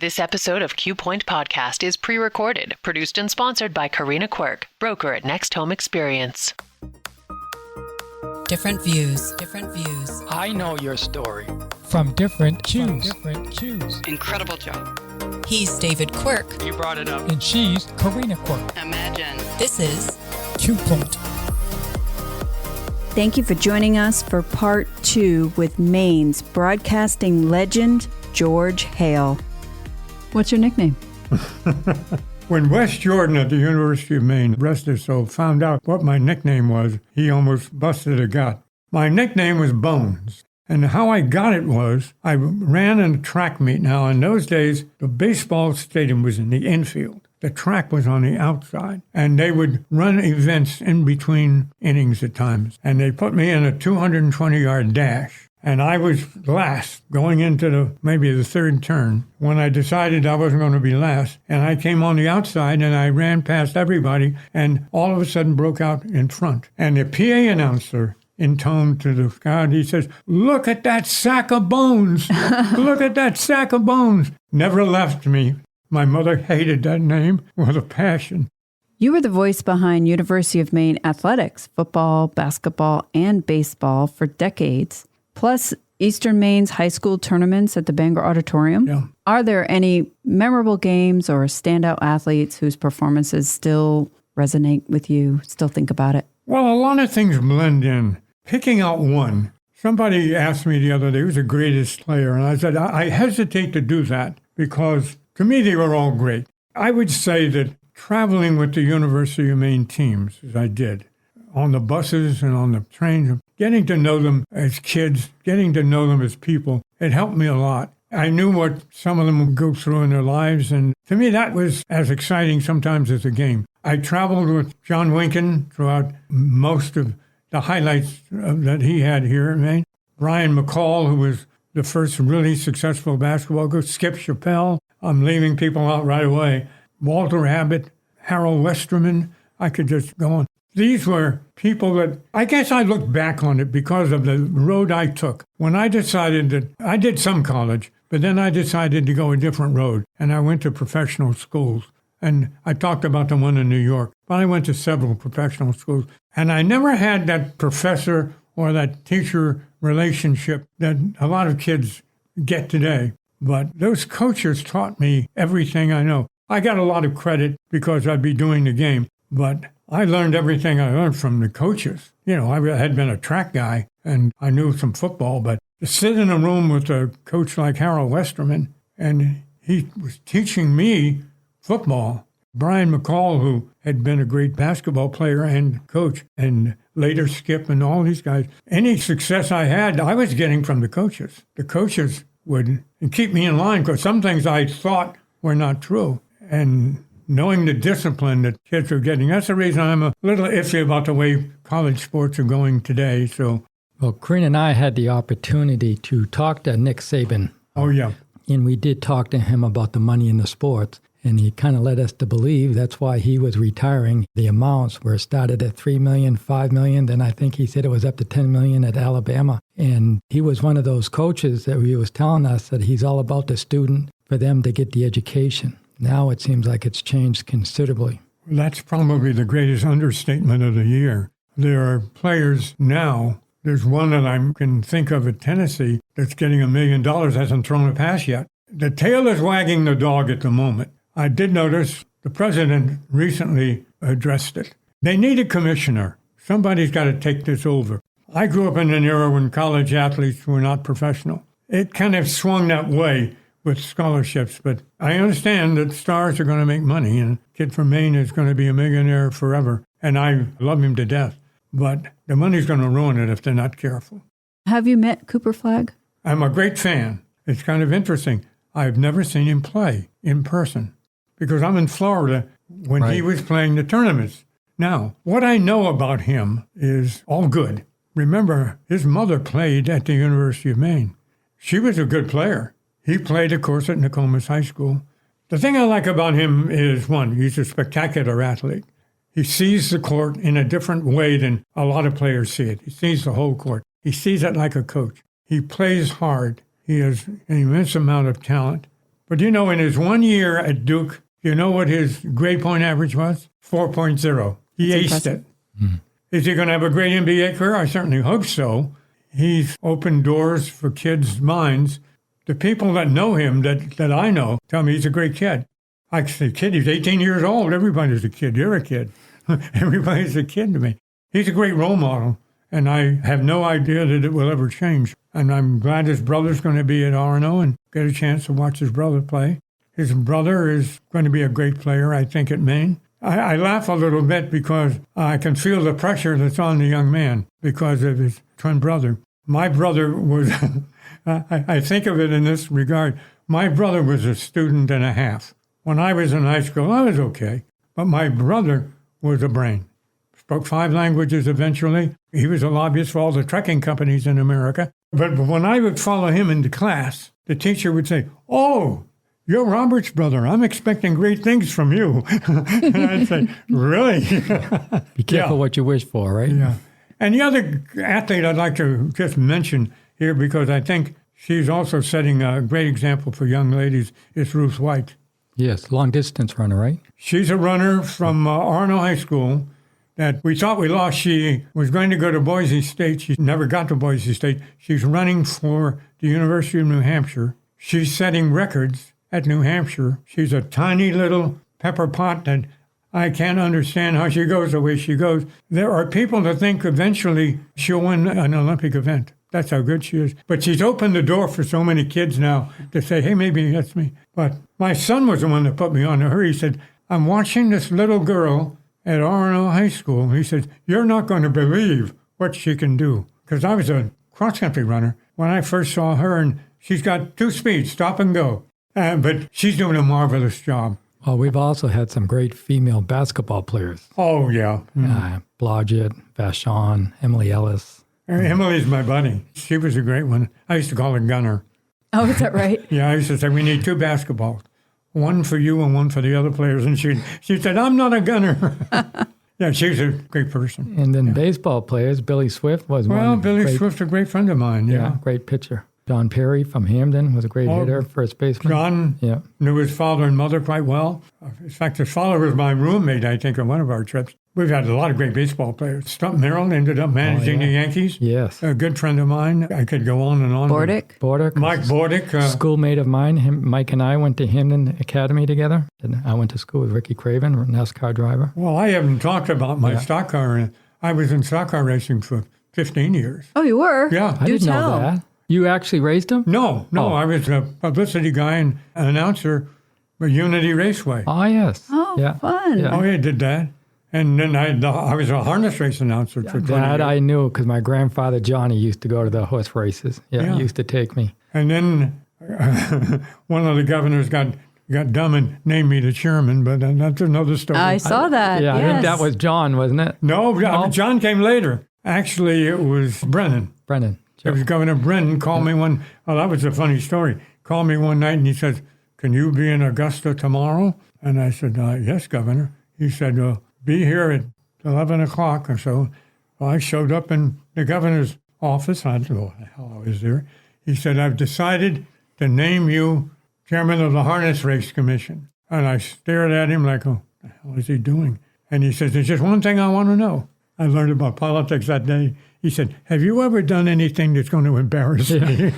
This episode of Q Point Podcast is pre-recorded, produced and sponsored by Karina Quirk, broker at Next Home Experience. Different views. I know your story. From different cues. Incredible job. He's David Quirk. You brought it up. And she's Karina Quirk. Imagine. This is Q Point. Thank you for joining us for part 2 with Maine's broadcasting legend, George Hale. What's your nickname? When Wes Jordan at the University of Maine, rest his soul, found out what my nickname was, he almost busted a gut. My nickname was Bones. And how I got it was, I ran in a track meet. Now, in those days, the baseball stadium was in the infield. The track was on the outside. And they would run events in between innings at times. And they put me in a 220-yard dash. And I was last, going into maybe the third turn, when I decided I wasn't going to be last. And I came on the outside, and I ran past everybody, and all of a sudden broke out in front. And the PA announcer intoned to the crowd, he says, "Look at that sack of bones! Look at that sack of bones!" Never left me. My mother hated that name with a passion. You were the voice behind University of Maine athletics, football, basketball, and baseball for decades, plus Eastern Maine's high school tournaments at the Bangor Auditorium. Yeah. Are there any memorable games or standout athletes whose performances still resonate with you, still think about it? Well, a lot of things blend in. Picking out one, somebody asked me the other day, who's the greatest player? And I said, I hesitate to do that because to me they were all great. I would say that traveling with the University of Maine teams, as I did, on the buses and on the trains, getting to know them as kids, getting to know them as people, it helped me a lot. I knew what some of them would go through in their lives, and to me that was as exciting sometimes as a game. I traveled with John Winkin throughout most of the highlights that he had here in Maine. Brian McCall, who was the first really successful basketball coach. Skip Chappelle. I'm leaving people out right away. Walter Abbott, Harold Westerman. I could just go on. These were people that I guess I look back on it because of the road I took. When I decided that I did some college, but then I decided to go a different road, and I went to professional schools. And I talked about the one in New York, but I went to several professional schools. And I never had that professor or that teacher relationship that a lot of kids get today. But those coaches taught me everything I know. I got a lot of credit because I'd be doing the game, but I learned everything I learned from the coaches. You know, I had been a track guy and I knew some football, but to sit in a room with a coach like Harold Westerman, and he was teaching me football. Brian McCall, who had been a great basketball player and coach, and later Skip and all these guys, any success I had, I was getting from the coaches. The coaches would keep me in line because some things I thought were not true. And knowing the discipline that kids are getting, that's the reason I'm a little iffy about the way college sports are going today. So, Well, Karina and I had the opportunity to talk to Nick Saban. oh yeah. And we did talk to him about the money in the sports. And he kind of led us to believe that's why he was retiring. The amounts were started at $3 million, $5 million. Then I think he said it was up to $10 million at Alabama. And he was one of those coaches that he was telling us that he's all about the student for them to get the education. Now it seems like it's changed considerably. That's probably the greatest understatement of the year. There are players now. There's one that I can think of at Tennessee that's getting $1 million, hasn't thrown a pass yet. The tail is wagging the dog at the moment. I did notice the president recently addressed it. They need a commissioner. Somebody's got to take this over. I grew up in an era when college athletes were not professional. It kind of swung that way with scholarships, but I understand that stars are going to make money, and a kid from Maine is going to be a millionaire forever, and I love him to death. But the money's going to ruin it if they're not careful. Have you met Cooper Flagg? I'm a great fan. It's kind of interesting. I've never seen him play in person because I'm in Florida when he was playing the tournaments. Now, what I know about him is all good. Remember, his mother played at the University of Maine. She was a good player. He played, of course, at Nokomis High School. The thing I like about him is, one, he's a spectacular athlete. He sees the court in a different way than a lot of players see it. He sees the whole court. He sees it like a coach. He plays hard. He has an immense amount of talent. But you know, in his 1 year at Duke, you know what his grade point average was? 4.0. He That's aced impressive. it. Is he going to have a great NBA career? I certainly hope so. He's opened doors for kids' minds. The people that know him, that I know, tell me he's a great kid. I say, kid, he's 18 years old. Everybody's a kid. You're a kid. Everybody's a kid to me. He's a great role model, and I have no idea that it will ever change. And I'm glad his brother's going to be at Arno and get a chance to watch his brother play. His brother is going to be a great player, I think, at Maine. I laugh a little bit because I can feel the pressure that's on the young man because of his twin brother. My brother was, I think of it in this regard, my brother was a student and a half. When I was in high school, I was okay. But my brother was a brain. Spoke 5 languages eventually. He was a lobbyist for all the trucking companies in America. But when I would follow him into class, the teacher would say, "Oh, you're Robert's brother. I'm expecting great things from you." And I'd say, "Really?" Be careful what you wish for, right? Yeah. And the other athlete I'd like to just mention here, because I think she's also setting a great example for young ladies, is Ruth White. Yes, long distance runner, right? She's a runner from Arno High School that we thought we lost. She was going to go to Boise State. She never got to Boise State. She's running for the University of New Hampshire. She's setting records at New Hampshire. She's a tiny little pepper pot that I can't understand how she goes the way she goes. There are people that think eventually she'll win an Olympic event. That's how good she is. But she's opened the door for so many kids now to say, hey, maybe that's me. But my son was the one that put me on to her. He said, I'm watching this little girl at Arno High School. He said, you're not going to believe what she can do. Because I was a cross-country runner when I first saw her, and she's got 2 speeds, stop and go. But she's doing a marvelous job. Well, we've also had some great female basketball players. Oh, yeah. Blodgett, Vachon, Emily Ellis. Emily's my buddy. She was a great one. I used to call her Gunner. Oh, is that right? Yeah, I used to say, we need 2 basketballs, one for you and one for the other players. And she said, I'm not a gunner. Yeah, she's a great person. And then baseball players, Billy Swift was one. Well, Billy Swift's a great friend of mine, yeah. Great pitcher. John Perry from Hamden was a great hitter, first baseman. John knew his father and mother quite well. In fact, his father was my roommate, I think, on one of our trips. We've had a lot of great baseball players. Stump Merrill ended up managing the Yankees. Yes. A good friend of mine. I could go on and on. Bordick. Mike Bordick. Schoolmate of mine. Mike and I went to Hamden Academy together. And I went to school with Ricky Craven, a NASCAR driver. Well, I haven't talked about my stock car. I was in stock car racing for 15 years. Oh, you were? Yeah. I didn't know that. You actually raced him? No. I was a publicity guy and an announcer for Unity Raceway. Oh, yes. Oh, fun. Yeah. Oh, yeah, did that. And then I was a harness race announcer for 20 That years. I knew because my grandfather, Johnny, used to go to the horse races. Yeah, he used to take me. And then one of the governors got dumb and named me the chairman, but that's another story. I saw that. Yeah, yes. I think that was John, wasn't it? No, John came later. Actually, it was Brennan. Brennan. It was Governor Brennan called me that was a funny story. Called me one night and he says, can you be in Augusta tomorrow? And I said, yes, Governor. He said, be here at 11 o'clock or so. Well, I showed up in the governor's office. I don't know what the hell I was there. He said, I've decided to name you chairman of the Harness Race Commission. And I stared at him like, oh, what the hell is he doing? And he says, there's just one thing I want to know. I learned about politics that day. He said, have you ever done anything that's going to embarrass me?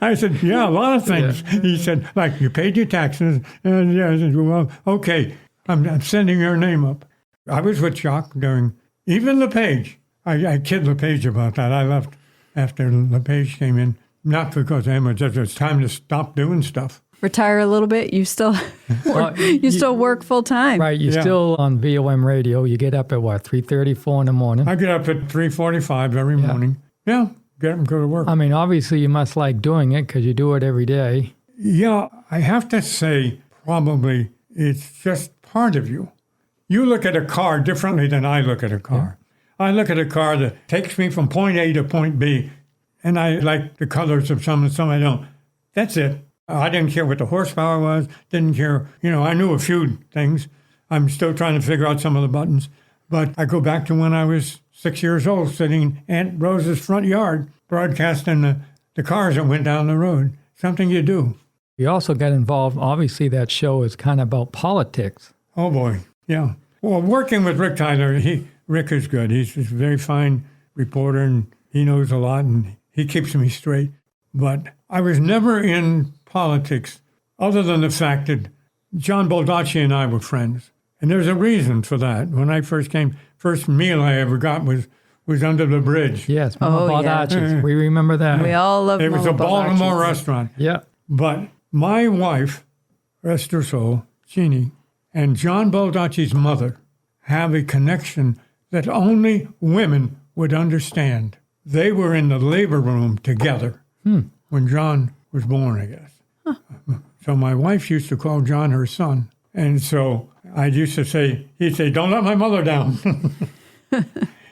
I said, yeah, a lot of things. Yeah. He said, like, you paid your taxes. And I said, well, okay, I'm sending your name up. I was with Jacques during, even LePage. I kid LePage about that. I left after LePage came in, not because of him, it was time to stop doing stuff. Retire a little bit. You still still work full time. Right. You're still on VOM radio. You get up at what, 3:30, 4 in the morning? I get up at 3:45 every morning. Yeah. Get up and go to work. I mean, obviously you must like doing it because you do it every day. Yeah. I have to say probably it's just part of you. You look at a car differently than I look at a car. Yeah. I look at a car that takes me from point A to point B, and I like the colors of some and some I don't. That's it. I didn't care what the horsepower was, didn't care. I knew a few things. I'm still trying to figure out some of the buttons. But I go back to when I was 6 years old, sitting in Aunt Rose's front yard, broadcasting the cars that went down the road. Something you do. You also got involved, obviously that show is kind of about politics. Oh, boy, yeah. Well, working with Rick Tyler, Rick is good. He's a very fine reporter, and he knows a lot, and he keeps me straight. But I was never in politics other than the fact that John Baldacci and I were friends. And there's a reason for that. When I first came, first meal I ever got was under the bridge. Yes, Mama Baldacci's. yeah. We remember that. We all love It was a Mama Baltimore Baldacci's. restaurant. Yeah. But my wife, rest her soul, Jeannie, and John Baldacci's mother have a connection that only women would understand. They were in the labor room together when John was born, I guess. Huh. So my wife used to call John her son. And so I used to say, he'd say, don't let my mother down.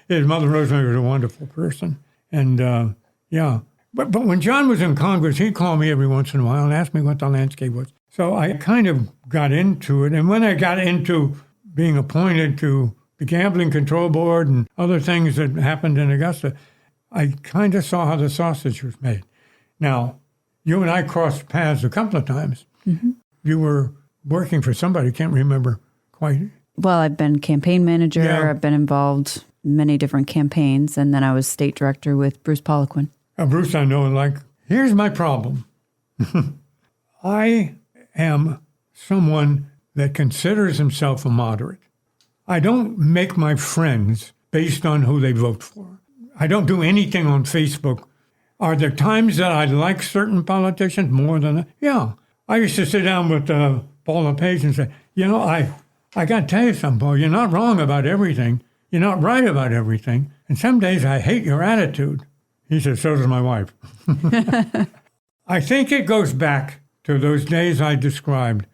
His mother, Rosemary, was a wonderful person. And yeah. But when John was in Congress, he'd call me every once in a while and ask me what the landscape was. So I kind of got into it. And when I got into being appointed to the Gambling Control Board and other things that happened in Augusta, I kind of saw how the sausage was made. Now, you and I crossed paths a couple of times. Mm-hmm. You were working for somebody, can't remember quite. Well, I've been campaign manager. Yeah. I've been involved in many different campaigns. And then I was state director with Bruce Poliquin. Bruce, I know, here's my problem. I am someone that considers himself a moderate. I don't make my friends based on who they vote for. I don't do anything on Facebook. Are there times that I like certain politicians more than... Yeah. I used to sit down with Paul LePage and say, I got to tell you something, Paul. You're not wrong about everything. You're not right about everything. And some days I hate your attitude. He said, so does my wife. I think it goes back to those days I described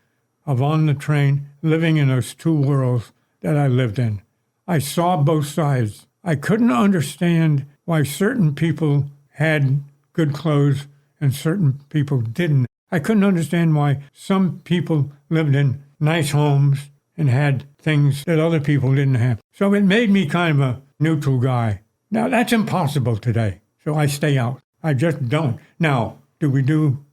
of on the train, living in those two worlds that I lived in. I saw both sides. I couldn't understand why certain people had good clothes and certain people didn't. I couldn't understand why some people lived in nice homes and had things that other people didn't have. So it made me kind of a neutral guy. Now, that's impossible today. So I stay out. I just don't. Now, do we do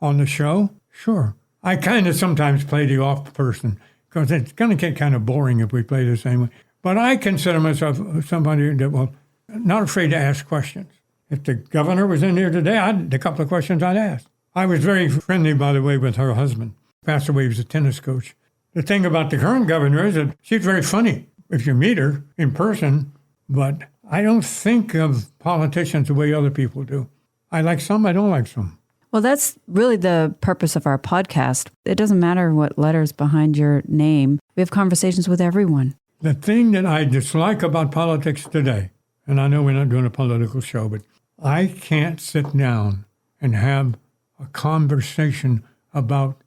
on the show? Sure. I kind of sometimes play the off person because it's going to get kind of boring if we play the same way. But I consider myself somebody that will not afraid to ask questions. If the governor was in here today, a couple of questions I'd ask. I was very friendly, by the way, with her husband. Passed away, he was a tennis coach. The thing about the current governor is that she's very funny if you meet her in person, but I don't think of politicians the way other people do. I like some, I don't like some. Well, that's really the purpose of our podcast. It doesn't matter what letters behind your name. We have conversations with everyone. The thing that I dislike about politics today, and I know we're not doing a political show, but I can't sit down and have a conversation about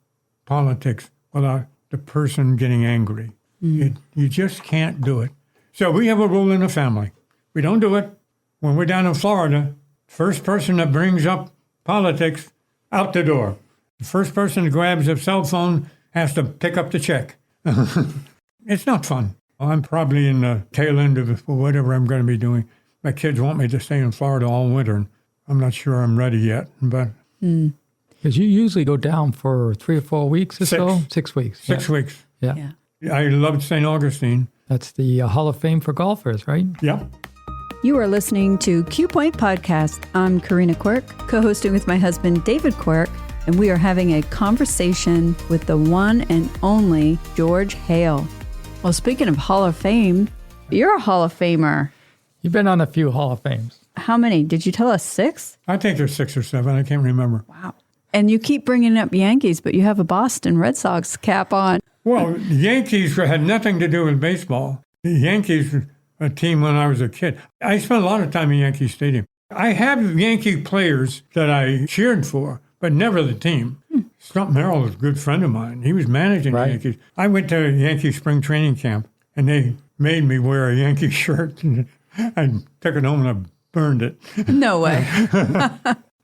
politics without the person getting angry. You just can't do it. So we have a rule in the family. We don't do it. When we're down in Florida, first person that brings up politics, out the door. The first person that grabs a cell phone has to pick up the check. It's not fun. I'm probably in the tail end of whatever I'm going to be doing. My kids want me to stay in Florida all winter, and I'm not sure I'm ready yet. But Because you usually go down for 3 or 4 weeks or so? 6 weeks. 6 weeks. Yeah. I loved St. Augustine. That's the Hall of Fame for golfers, right? Yeah. You are listening to Q Point Podcast. I'm Karina Quirk, co-hosting with my husband, David Quirk, and we are having a conversation with the one and only George Hale. Well, speaking of Hall of Fame, you're a Hall of Famer. You've been on a few Hall of Fames. How many? Did you tell us 6? I think there's 6 or 7. I can't remember. Wow. And you keep bringing up Yankees, but you have a Boston Red Sox cap on. Well, the Yankees had nothing to do with baseball. The Yankees were a team when I was a kid. I spent a lot of time in Yankee Stadium. I have Yankee players that I cheered for, but never the team. Stump Merrill was a good friend of mine. He was managing the Yankees. I went to a Yankee spring training camp, and they made me wear a Yankee shirt. And I took it home and I burned it. No way.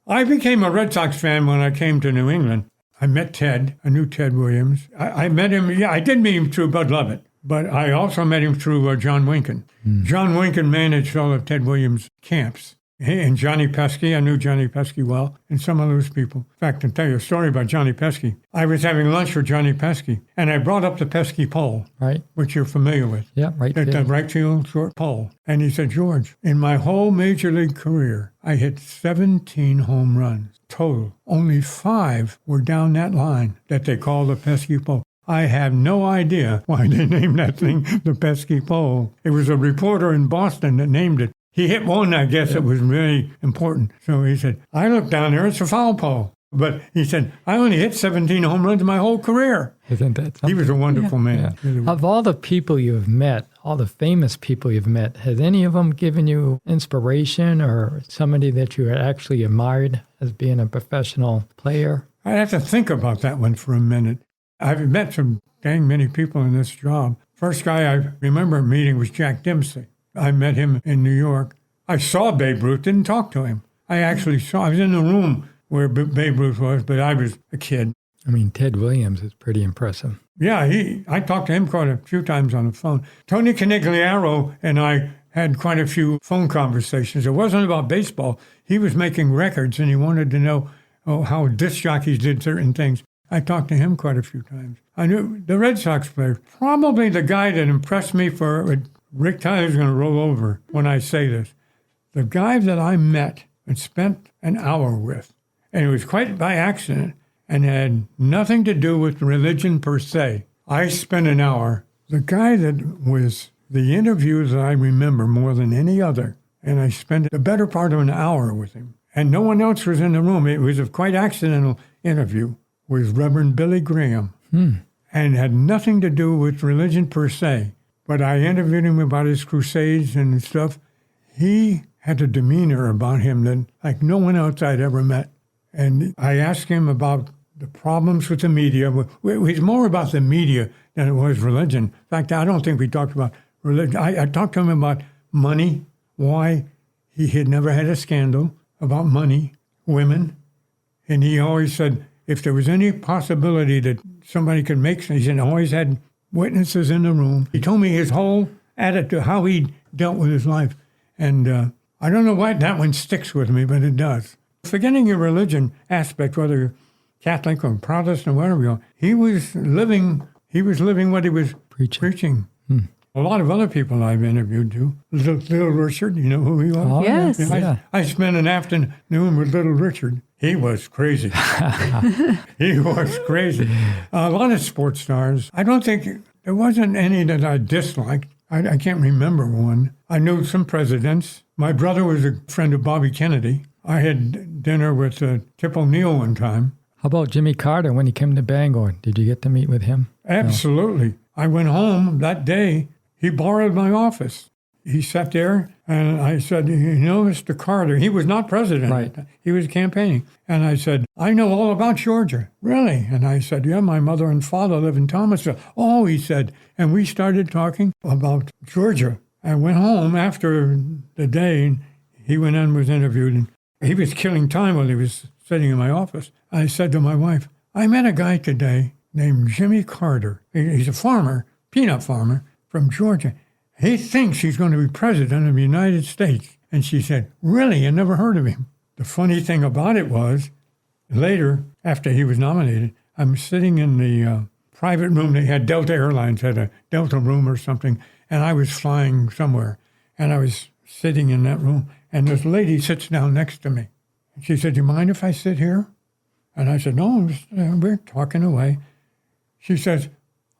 I became a Red Sox fan when I came to New England. I met Ted. I knew Ted Williams. I met him. Yeah, I did meet him through Bud Lovett, but I also met him through John Winkin. John Winkin managed all of Ted Williams' camps. And Johnny Pesky, I knew Johnny Pesky well, and some of those people. In fact, to tell you a story about Johnny Pesky, I was having lunch with Johnny Pesky, and I brought up the Pesky pole, Right. which you're familiar with. Yeah, right. The right field short pole. And he said, George, in my whole major league career, I hit 17 home runs total. Only 5 were down that line that they call the Pesky pole. I have no idea why they named that thing the Pesky pole. It was a reporter in Boston that named it. He hit one, I guess it was really important. So he said, I looked down there, it's a foul pole. But he said, I only hit 17 home runs in my whole career. Isn't that something? He was a wonderful man. Yeah. Of all the people you've met, all the famous people you've met, has any of them given you inspiration or somebody that you actually admired as being a professional player? I have to think about that one for a minute. I've met some dang many people in this job. First guy I remember meeting was Jack Dempsey. I met him in New York. I saw Babe Ruth, didn't talk to him. I was in the room where Babe Ruth was, but I was a kid. I mean, Ted Williams is pretty impressive. Yeah, I talked to him quite a few times on the phone. Tony Canigliaro and I had quite a few phone conversations. It wasn't about baseball. He was making records, and he wanted to know how disc jockeys did certain things. I talked to him quite a few times. I knew the Red Sox player, probably the guy that impressed me Rick Tyler's going to roll over when I say this. The guy that I met and spent an hour with, and it was quite by accident and had nothing to do with religion per se. I spent an hour. The guy that was the interview that I remember more than any other, and I spent the better part of an hour with him. And no one else was in the room. It was a quite accidental interview with Reverend Billy Graham and had nothing to do with religion per se. But I interviewed him about his crusades and stuff. He had a demeanor about him that like no one else I'd ever met. And I asked him about the problems with the media. It was more about the media than it was religion. In fact, I don't think we talked about religion. I talked to him about money, why he had never had a scandal, about money, women. And he always said if there was any possibility that somebody could make sense, he always had witnesses in the room. He told me his whole attitude, how he dealt with his life. And I don't know why that one sticks with me, but it does. Forgetting your religion aspect, whether you're Catholic or Protestant or whatever you are, he was living what he was preaching. A lot of other people I've interviewed too. Little Richard, you know who he was? Oh, yes. Yeah. I spent an afternoon with Little Richard. He was crazy. He was crazy. A lot of sports stars. I don't think there wasn't any that I disliked. I can't remember one. I knew some presidents. My brother was a friend of Bobby Kennedy. I had dinner with Tip O'Neill one time. How about Jimmy Carter when he came to Bangor? Did you get to meet with him? Absolutely. No. I went home that day. He borrowed my office. He sat there, and I said, you know, Mr. Carter, he was not president. Right. He was campaigning. And I said, I know all about Georgia. Really? And I said, yeah, my mother and father live in Thomasville. Oh, he said. And we started talking about Georgia. I went home after the day, and he went and was interviewed. And he was killing time while he was sitting in my office. I said to my wife, I met a guy today named Jimmy Carter. He's a farmer, peanut farmer from Georgia. He thinks he's going to be president of the United States. And she said, really? I never heard of him. The funny thing about it was, later, after he was nominated, I'm sitting in the private room. They had Delta Airlines, had a Delta room or something, and I was flying somewhere. And I was sitting in that room, and this lady sits down next to me. And she said, do you mind if I sit here? And I said, no, we're talking away. She says,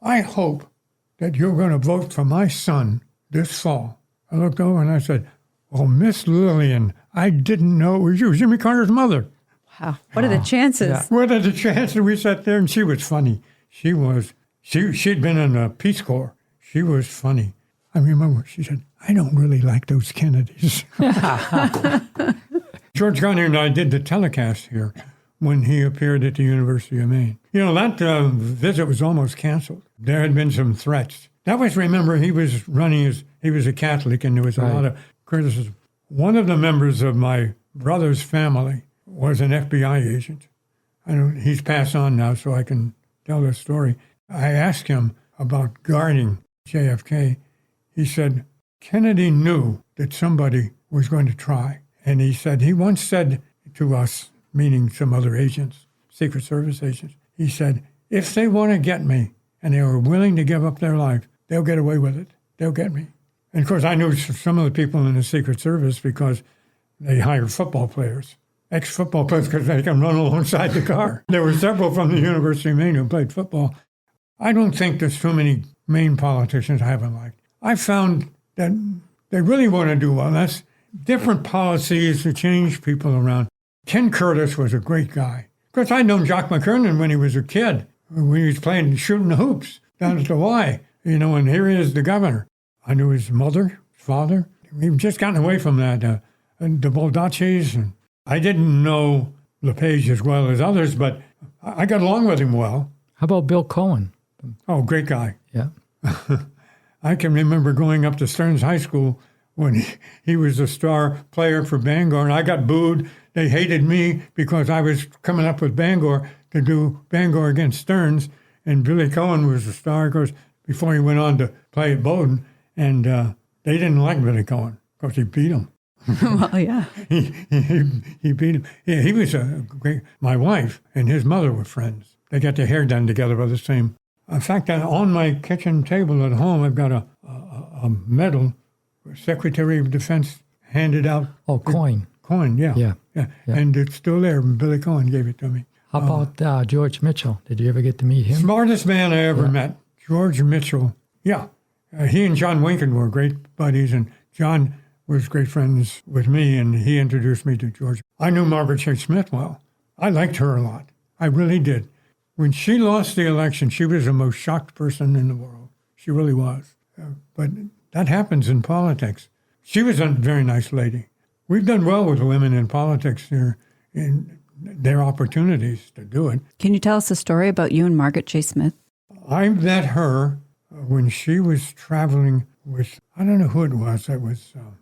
I hope that you're going to vote for my son this fall. I looked over and I said, oh, Miss Lillian, I didn't know it was you, Jimmy Carter's mother. Wow. What are the chances? Yeah. What are the chances? We sat there, and she was funny. She'd been in the Peace Corps. She was funny. I remember she said, I don't really like those Kennedys. George Garner and I did the telecast here when he appeared at the University of Maine. You know, that visit was almost canceled. There had been some threats. That was, remember, he was a Catholic, and there was a lot of criticism. One of the members of my brother's family was an FBI agent. He's passed on now, so I can tell this story. I asked him about guarding JFK. He said, Kennedy knew that somebody was going to try. And he once said to us, meaning some other agents, Secret Service agents, he said, if they want to get me and they are willing to give up their life, they'll get away with it. They'll get me. And of course, I knew some of the people in the Secret Service because they hired football players, ex-football players, because they can run alongside the car. There were several from the University of Maine who played football. I don't think there's too many Maine politicians I haven't liked. I found that they really want to do well. That's different policies to change people around. Ken Curtis was a great guy. Of course, I'd known Jock McKernan when he was a kid, when he was playing, shooting the hoops down at the Y, and here he is, the governor. I knew his mother, his father. We've just gotten away from that, the Baldaccis. And I didn't know LePage as well as others, but I got along with him well. How about Bill Cohen? Oh, great guy. Yeah. I can remember going up to Stearns High School when he was a star player for Bangor, and I got booed. They hated me because I was coming up with Bangor to do Bangor against Stearns, and Billy Cohen was a star, of course, before he went on to play at Bowdoin, and they didn't like Billy Cohen because he beat him. Well, yeah. He beat him. Yeah, he was a great. My wife and his mother were friends. They got their hair done together by the same. In fact, on my kitchen table at home, I've got a medal, Secretary of Defense handed out. Oh, coin. Coin, yeah. Yeah. And it's still there. Billy Cohen gave it to me. How about George Mitchell? Did you ever get to meet him? Smartest man I ever met, George Mitchell. Yeah. He and John Winkin were great buddies, and John was great friends with me, and he introduced me to George. I knew Margaret Chase Smith well. I liked her a lot. I really did. When she lost the election, she was the most shocked person in the world. She really was. But that happens in politics. She was a very nice lady. We've done well with women in politics here in their opportunities to do it. Can you tell us a story about you and Margaret Chase Smith? I met her when she was traveling with, I don't know who it was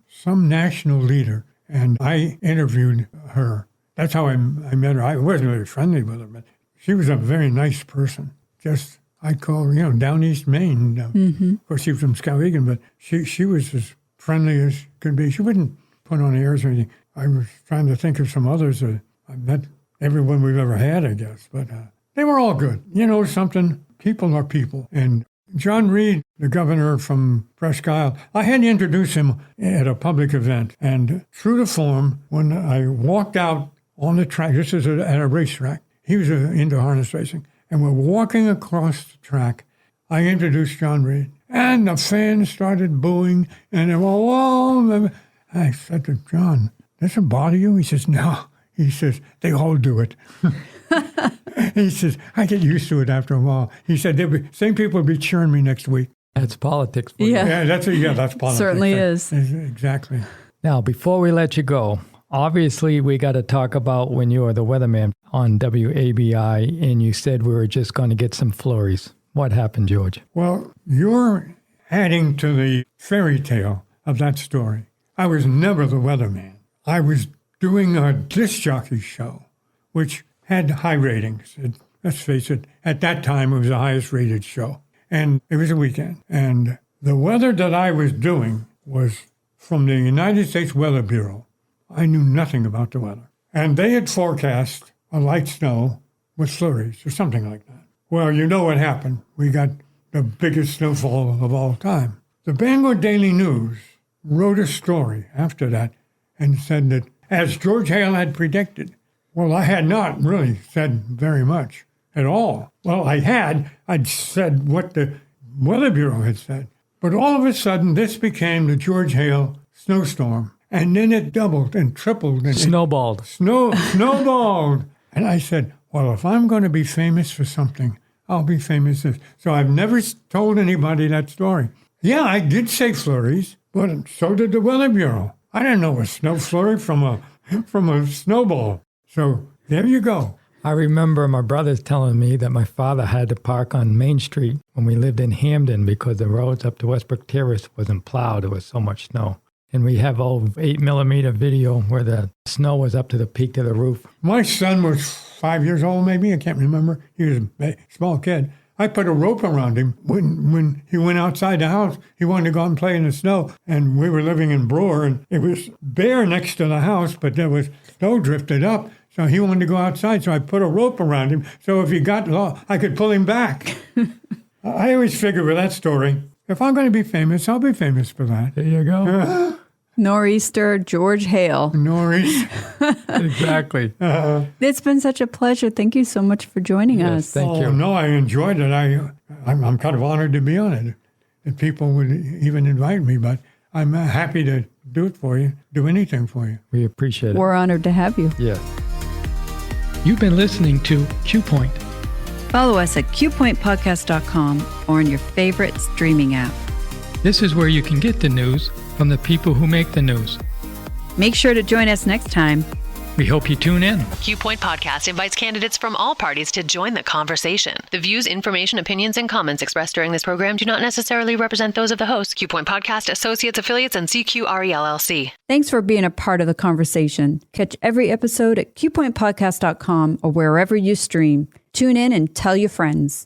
some national leader, and I interviewed her. That's how I met her. I wasn't very friendly with her, but she was a very nice person. Just, I call her, down East Maine. Of course, she was from Skowhegan, but she was as friendly as could be. She wouldn't put on airs or anything. I was trying to think of some others. I've met everyone we've ever had, I guess, but they were all good. Something, people are people. And John Reed, the governor from Presque Isle, I had to introduce him at a public event. And true to form, when I walked out on the track, this is at a racetrack, he was into harness racing, and we're walking across the track. I introduced John Reed, and the fans started booing, and they were, whoa. I said to John, does it bother you? He says, no. He says, they all do it. He says, I get used to it after a while. He said, same people will be cheering me next week. That's politics for you. Yeah, that's politics. Certainly is. Exactly. Now, before we let you go, obviously we got to talk about when you were the weatherman on WABI and you said we were just going to get some flurries. What happened, George? Well, you're adding to the fairy tale of that story. I was never the weatherman. I was doing a disc jockey show, which had high ratings. Let's face it, at that time it was the highest rated show. And it was a weekend. And the weather that I was doing was from the United States Weather Bureau. I knew nothing about the weather. And they had forecast a light snow with flurries or something like that. Well, you know what happened. We got the biggest snowfall of all time. The Bangor Daily News wrote a story after that and said that, as George Hale had predicted, well, I had not really said very much at all. Well, I'd said what the Weather Bureau had said. But all of a sudden, this became the George Hale snowstorm. And then it doubled and tripled. And snowballed. Snowballed. And I said, well, if I'm going to be famous for something, I'll be famous. So I've never told anybody that story. Yeah, I did say flurries, but so did the Weather Bureau. I didn't know a snow flurry from a snowball. So there you go. I remember my brothers telling me that my father had to park on Main Street when we lived in Hamden because the roads up to Westbrook Terrace wasn't plowed. There was so much snow. And we have old 8mm video where the snow was up to the peak of the roof. My son was 5 years old, maybe. I can't remember. He was a small kid. I put a rope around him. When he went outside the house, he wanted to go out and play in the snow. And we were living in Brewer, and it was bare next to the house, but there was snow drifted up. So he wanted to go outside, so I put a rope around him. So if he got lost, I could pull him back. I always figure with that story, if I'm going to be famous, I'll be famous for that. There you go. Nor'easter George Hale. Nor'easter. Exactly. It's been such a pleasure. Thank you so much for joining us. Thank you. No, I enjoyed it. I'm kind of honored to be on it. If people would even invite me, but I'm happy to do it for you, do anything for you. We appreciate it. We're honored to have you. Yes. You've been listening to Q Point. Follow us at qpointpodcast.com or on your favorite streaming app. This is where you can get the news from the people who make the news. Make sure to join us next time. We hope you tune in. Q Point Podcast invites candidates from all parties to join the conversation. The views, information, opinions, and comments expressed during this program do not necessarily represent those of the host, Q Point Podcast, associates, affiliates, and CQRE LLC. Thanks for being a part of the conversation. Catch every episode at qpointpodcast.com or wherever you stream. Tune in and tell your friends.